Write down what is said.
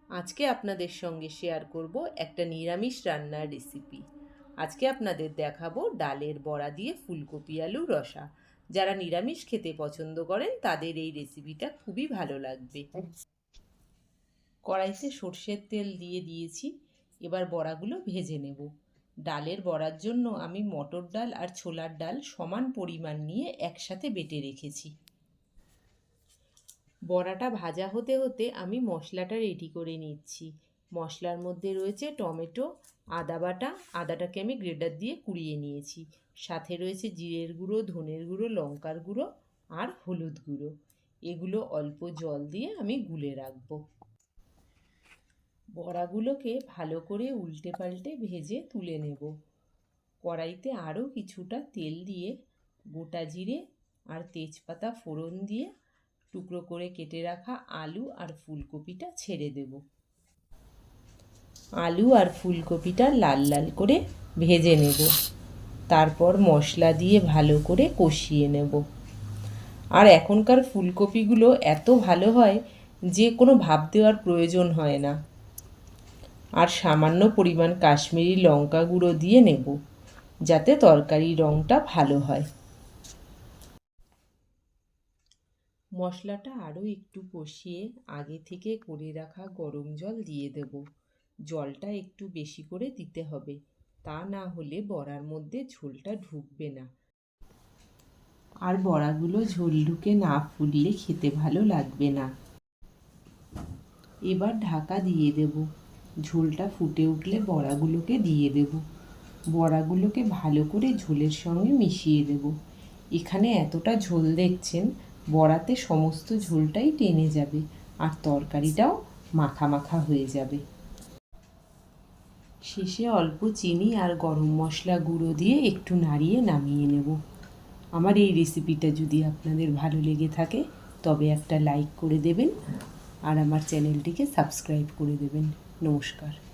আজকে আপনাদের সঙ্গে শেয়ার করব একটা নিরামিষ রান্নার রেসিপি। আজকে আপনাদের দেখাবো ডালের বড়া দিয়ে ফুলকপি আলু রসা। যারা নিরামিষ খেতে পছন্দ করেন তাদের এই রেসিপিটা খুবই ভালো লাগবে। কড়াইতে সর্ষের তেল দিয়ে দিয়েছি। এবার বড়াগুলো ভেজে নেব। ডালের বড়ার জন্য আমি মটর ডাল আর ছোলার ডাল সমান পরিমাণ নিয়ে একসাথে বেটে রেখেছি। বড়াটা ভাজা হতে হতে আমি মশলাটা রেডি করে নিচ্ছি। মশলার মধ্যে রয়েছে টমেটো, আদা বাটা, আদাটাকে আমি গ্রেটার দিয়ে কুড়িয়ে নিয়েছি। সাথে রয়েছে জিরের গুঁড়ো, ধনের গুঁড়ো, লঙ্কার গুঁড়ো আর হলুদ গুঁড়ো। এগুলো অল্প জল দিয়ে আমি গুলে রাখবো। বড়াগুলোকে ভালো করে উল্টে পাল্টে ভেজে তুলে নেব। কড়াইতে আরও কিছুটা তেল দিয়ে গোটা জিরে আর তেজপাতা ফোড়ন দিয়ে টুকরো করে কেটে রাখা আলু আর ফুলকপিটা ছেড়ে দেব। আলু আর ফুলকপিটা লাল লাল করে ভেজে নেব। তারপর মশলা দিয়ে ভালো করে কষিয়ে নেব। আর এখনকার ফুলকপিগুলো এত ভালো হয় যে কোনো ভাপ দেওয়ার প্রয়োজন হয় না। আর সামান্য পরিমাণ কাশ্মীরি লঙ্কা গুঁড়ো দিয়ে নেব, যাতে তরকারির রঙটা ভালো হয়। মশলাটা আরও একটু কষিয়ে আগে থেকে করে রাখা গরম জল দিয়ে দেব। জলটা একটু বেশি করে দিতে হবে, তা না হলে বড়ার মধ্যে ঝোলটা ঢুকবে না। আর বড়াগুলো ঝোল ঢুকে না ফুললে খেতে ভালো লাগবে না। এবার ঢাকা দিয়ে দেব। ঝোলটা ফুটে উঠলে বড়াগুলোকে দিয়ে দেব। বড়াগুলোকে ভালো করে ঝোলের সঙ্গে মিশিয়ে দেব। এখানে এতটা ঝোল দেখছেন, বড়াতে সমস্ত ঝোলটাই টেনে যাবে আর তরকারিটাও মাখা মাখা হয়ে যাবে। শেষে অল্প চিনি আর গরম মশলা গুঁড়ো দিয়ে একটু নাড়িয়ে নামিয়ে নেব। আমার এই রেসিপিটা যদি আপনাদের ভালো লেগে থাকে তবে একটা লাইক করে দেবেন আর আমার চ্যানেলটিকে সাবস্ক্রাইব করে দেবেন। নমস্কার।